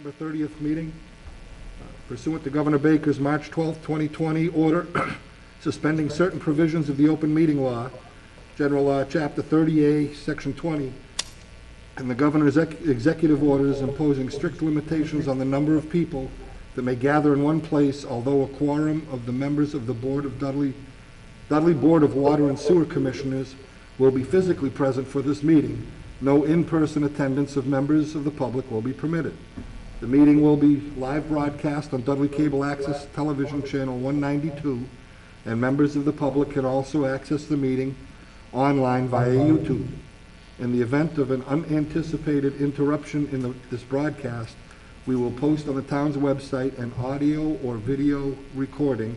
September 30th meeting. Pursuant to Governor Baker's March 12, 2020 order suspending certain provisions of the open meeting law, General Law, Chapter 30A, Section 20, and the governor's executive orders imposing strict limitations on the number of people that may gather in one place, although a quorum of the members of the Board of Dudley Board of Water and Sewer Commissioners will be physically present for this meeting. No in-person attendance of members of the public will be permitted. The meeting will be live broadcast on Dudley Cable Access Television Channel 192, and members of the public can also access the meeting online via YouTube. In the event of an unanticipated interruption in this broadcast, we will post on the town's website an audio or video recording,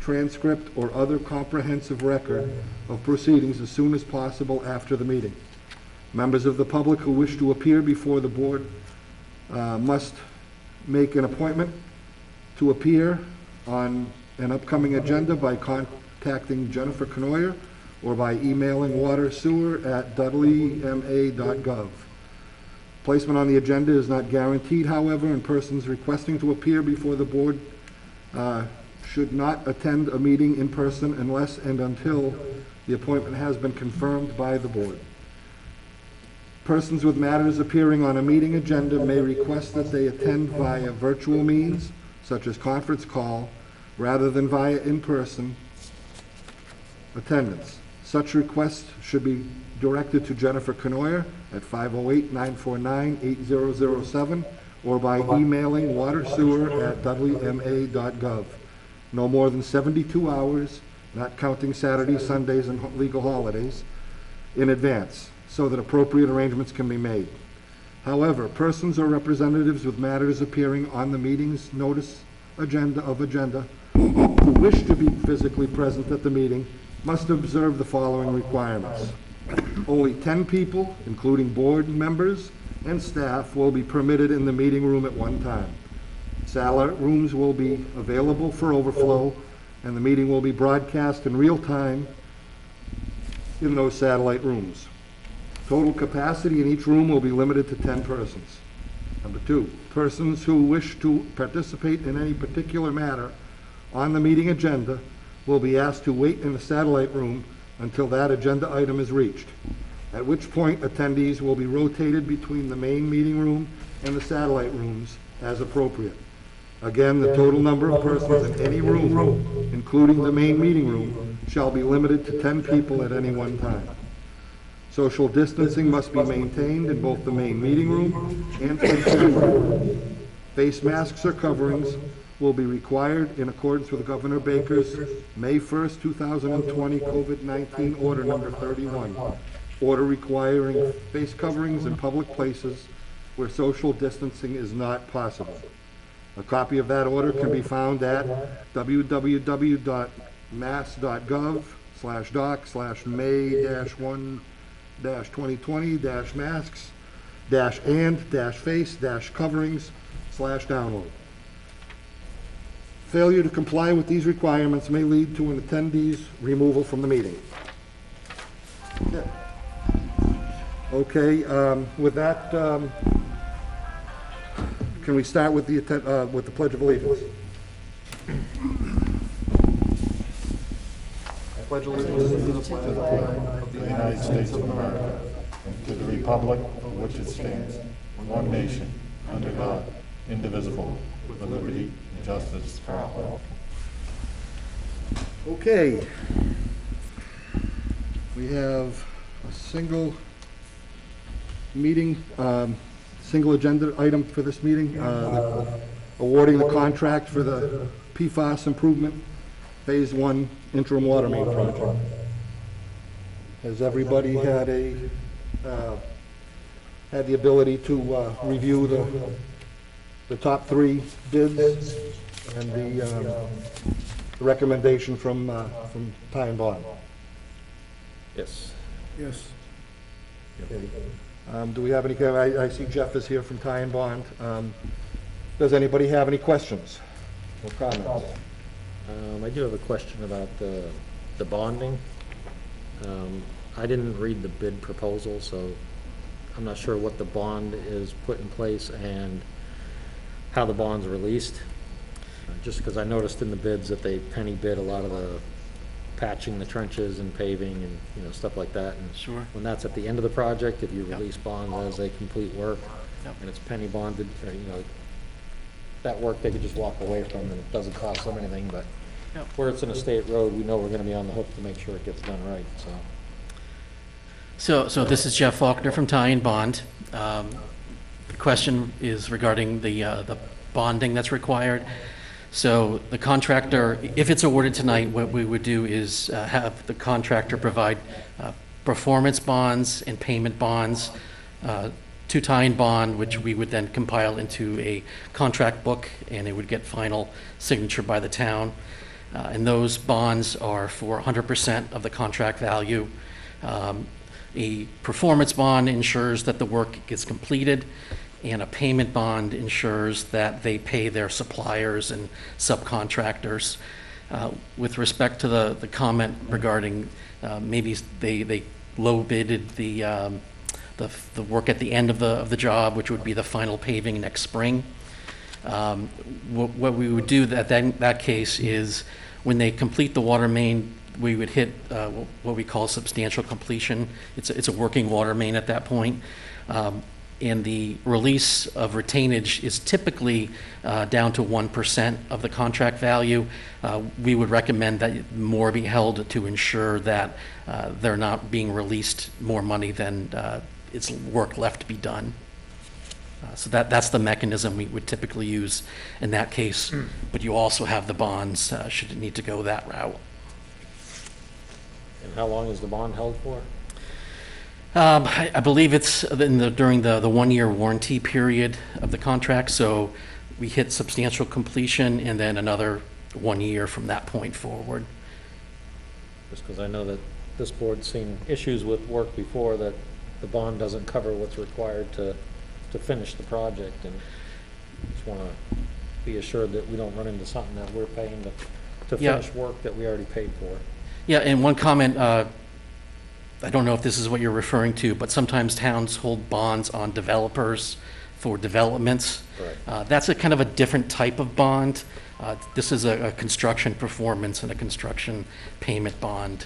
transcript, or other comprehensive record of proceedings as soon as possible after the meeting. Members of the public who wish to appear before the board must make an appointment to appear on an upcoming agenda by contacting Jennifer Canoyer or by emailing watersewer@dudleyma.gov. Placement on the agenda is not guaranteed, however, and persons requesting to appear before the board should not attend a meeting in person unless and until the appointment has been confirmed by the board. Persons with matters appearing on a meeting agenda may request that they attend via virtual means, such as conference call, rather than via in-person attendance. Such requests should be directed to Jennifer Canoyer at 508-949-8007 or by emailing watersewer@dudleyma.gov. No more than 72 hours, not counting Saturdays, Sundays, and legal holidays, in advance, so that appropriate arrangements can be made. However, persons or representatives with matters appearing on the meeting's notice agenda who wish to be physically present at the meeting must observe the following requirements. Only 10 people, including board members and staff, will be permitted in the meeting room at one time. Satellite rooms will be available for overflow, and the meeting will be broadcast in real time in those satellite rooms. Total capacity in each room will be limited to 10 persons. Number 2, persons who wish to participate in any particular matter on the meeting agenda will be asked to wait in the satellite room until that agenda item is reached, at which point attendees will be rotated between the main meeting room and the satellite rooms as appropriate. Again, the total number of persons in any room, including the main meeting room, shall be limited to 10 people at any one time. Social distancing must be maintained in both the main meeting room and the satellite room. Face masks or coverings will be required in accordance with Governor Baker's May 1st, 2020 COVID-19 Order Number 31, order requiring face coverings in public places where social distancing is not possible. A copy of that order can be found at www.mass.gov/doc/may-1-2020-masks-and-face-coverings/download. Failure to comply with these requirements may lead to an attendee's removal from the meeting. Okay, with that, can we start with the Pledge of Allegiance? I pledge allegiance to the flag of the United States of America and to the republic for which it stands, one nation, under God, indivisible, with liberty and justice for all. Okay. We have a single meeting, single agenda item for this meeting, awarding the contract for the PFAS improvement Phase 1 interim water main project. Has everybody had the ability to review the top 3 bids and the recommendation from Ty and Bond? Yes. Yes. Okay. Do we have any, I see Jeff is here from Ty and Bond. Does anybody have any questions or comments? I do have a question about the bonding. I didn't read the bid proposal, so I'm not sure what the bond is put in place, and how the bond's released. Just because I noticed in the bids that they penny bid a lot of the patching the trenches and paving and, you know, stuff like that. And Sure. when that's at the end of the project, if you Yep. release bonds as they complete work, Yep. and it's penny bonded, or, you know, that work they could just walk away from and it doesn't cost them anything, but Yep. where it's in a state road, we know we're gonna be on the hook to make sure it gets done right, so. So this is Jeff Faulkner from Ty and Bond. The question is regarding the bonding that's required. So the contractor, if it's awarded tonight, what we would do is have the contractor provide performance bonds and payment bonds to Ty and Bond, which we would then compile into a contract book, and it would get final signature by the town. And those bonds are for 100% of the contract value. A performance bond ensures that the work gets completed, and a payment bond ensures that they pay their suppliers and subcontractors. With respect to the comment regarding maybe they low bidded the work at the end of the job, which would be the final paving next spring. What we would do that case is when they complete the water main, we would hit what we call substantial completion. It's a working water main at that point. And the release of retainage is typically down to 1% of the contract value. We would recommend that more be held to ensure that they're not being released more money than it's work left to be done. So that's the mechanism we would typically use in that case. But you also have the bonds should it need to go that route. And how long is the bond held for? I believe it's during the one-year warranty period of the contract, so we hit substantial completion and then another 1 year from that point forward. Just because I know that this board's seen issues with work before that the bond doesn't cover what's required to finish the project, and just want to be assured that we don't run into something that we're paying to Yeah. finish work that we already paid for. Yeah, and one comment, I don't know if this is what you're referring to, but sometimes towns hold bonds on developers for developments. Right. That's a kind of a different type of bond. This is a construction performance and a construction payment bond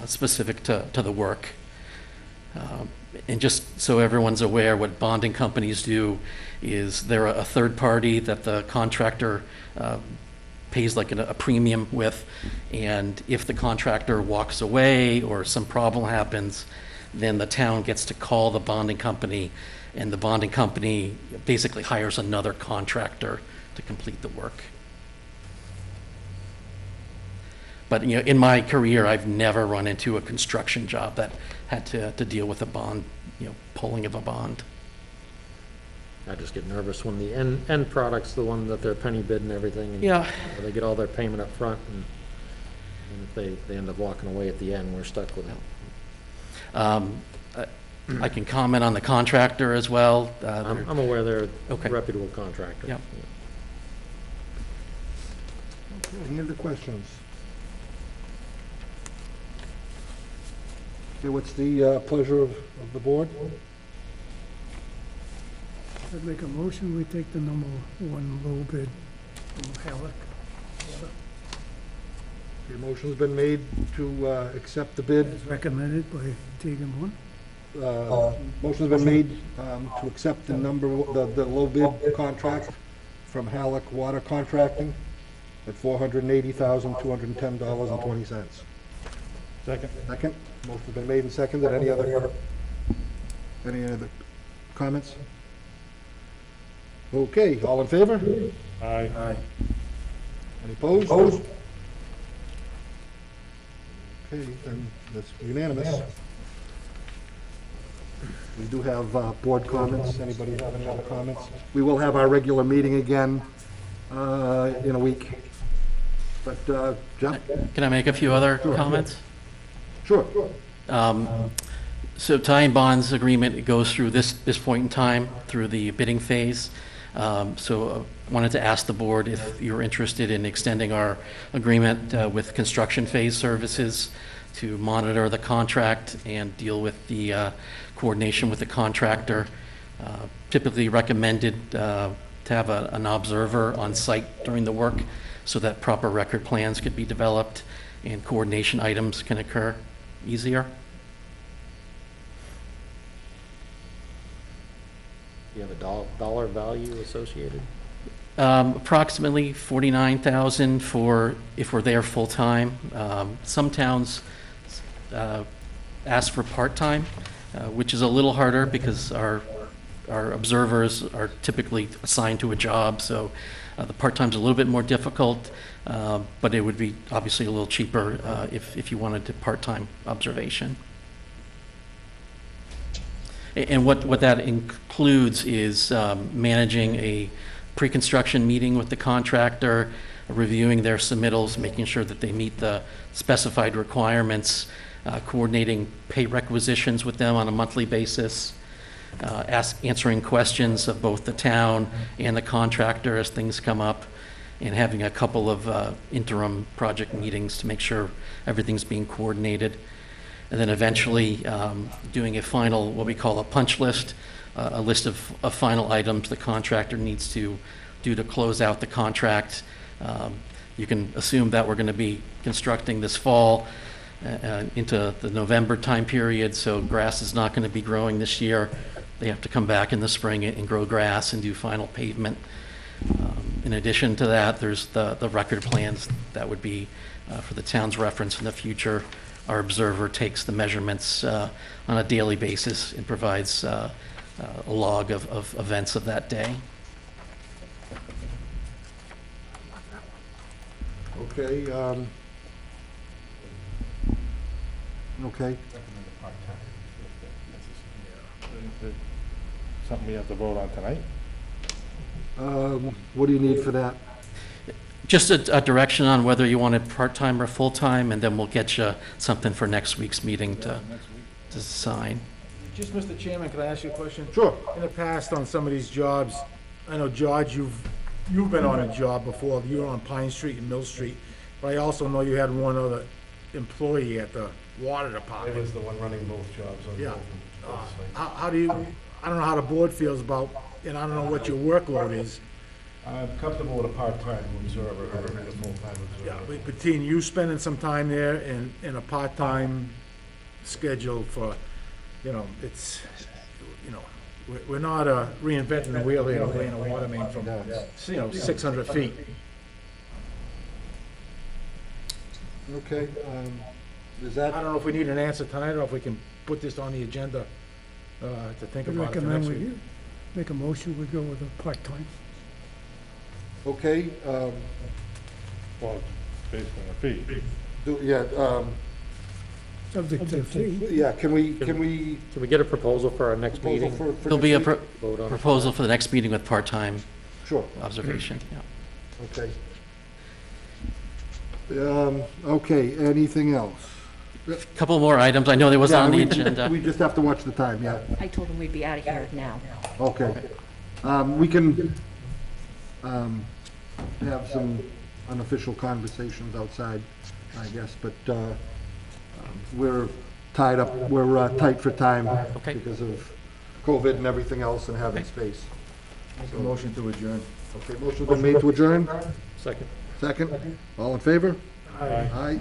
specific to the work. And just so everyone's aware, what bonding companies do is they're a third party that the contractor pays like a premium with, and if the contractor walks away or some problem happens, then the town gets to call the bonding company, and the bonding company basically hires another contractor to complete the work. But you know, in my career, I've never run into a construction job that had to deal with a bond, you know, pulling of a bond. I just get nervous when the end product's the one that they're penny bid and everything. And Yeah. they get all their payment up front, and if they end up walking away at the end, we're stuck with it. I can comment on the contractor as well. I'm aware they're Okay. a reputable contractor. Yep. Any other questions? Okay, what's the pleasure of the board? I'd make a motion, we take the number one low bid from Halleck. The motion's been made to accept the bid. As recommended by Tegan One. Motion's been made to accept the low bid contract from Halleck Water Contracting at $480,210.20. Second. Second, motion's been made and seconded. Any other comments? Okay, all in favor? Aye. Any opposed? Okay, then that's unanimous. We do have board comments. Anybody have any other comments? We will have our regular meeting again in a week. But, Jeff? Can I make a few other comments? Sure. So Ty and Bond's agreement, it goes through this point in time, through the bidding phase. So I wanted to ask the board if you're interested in extending our agreement with construction phase services to monitor the contract and deal with the coordination with the contractor. Typically recommended to have an observer on site during the work so that proper record plans could be developed and coordination items can occur easier. Do you have a dollar value associated? Approximately 49,000 for if we're there full-time. Some towns ask for part-time, which is a little harder because our observers are typically assigned to a job, so the part-time's a little bit more difficult, but it would be obviously a little cheaper if you wanted to part-time observation. And what that includes is managing a pre-construction meeting with the contractor, reviewing their submittals, making sure that they meet the specified requirements, coordinating pay requisitions with them on a monthly basis, answering questions of both the town and the contractor as things come up, and having a couple of interim project meetings to make sure everything's being coordinated. And then eventually doing a final, what we call a punch list, a list of final items the contractor needs to do to close out the contract. You can assume that we're going to be constructing this fall into the November time period, so grass is not going to be growing this year. They have to come back in the spring and grow grass and do final pavement. In addition to that, there's the record plans that would be for the town's reference in the future. Our observer takes the measurements on a daily basis and provides a log of events of that day. Okay, okay. Something we have to vote on tonight? What do you need for that? Just a direction on whether you want it part-time or full-time, and then we'll get you something for next week's meeting to sign. Just, Mr. Chairman, can I ask you a question? Sure. In the past, on some of these jobs, I know, George, you've been on a job before. You were on Pine Street and Mill Street, but I also know you had one other employee at the water I department. was the one running both jobs on Yeah. both sites. How do you, I don't know how the board feels about, and I don't know what your workload is. I'm comfortable with a part-time observer, I don't need a full-time Yeah, observer. between you spending some time there and a part-time schedule for, it's, we're not reinventing the wheel here, laying a water main from, 600 feet. Okay, is I that, don't know if we need an answer tonight, or if we can put this on the agenda to think I about it for recommend next we week. make a motion, we go with a part-time. okay, Well, based on the fee. Subject to fee. yeah, can we Can we get a proposal for our next proposal meeting? for There'll be a next week? Vote on it. proposal for the next meeting with part-time Sure, observation, yeah. okay. Okay, anything else? Couple more items, I know there was Yeah, on the we- agenda. We just have to watch the time, yeah, I told him we'd be out of here now. okay. We can have some unofficial conversations outside, I guess, but we're tied up, we're tight for time Okay. because of COVID and everything else and having space. Make a motion to adjourn. Okay, motion's been made to adjourn, Second. second, all in favor? Aye.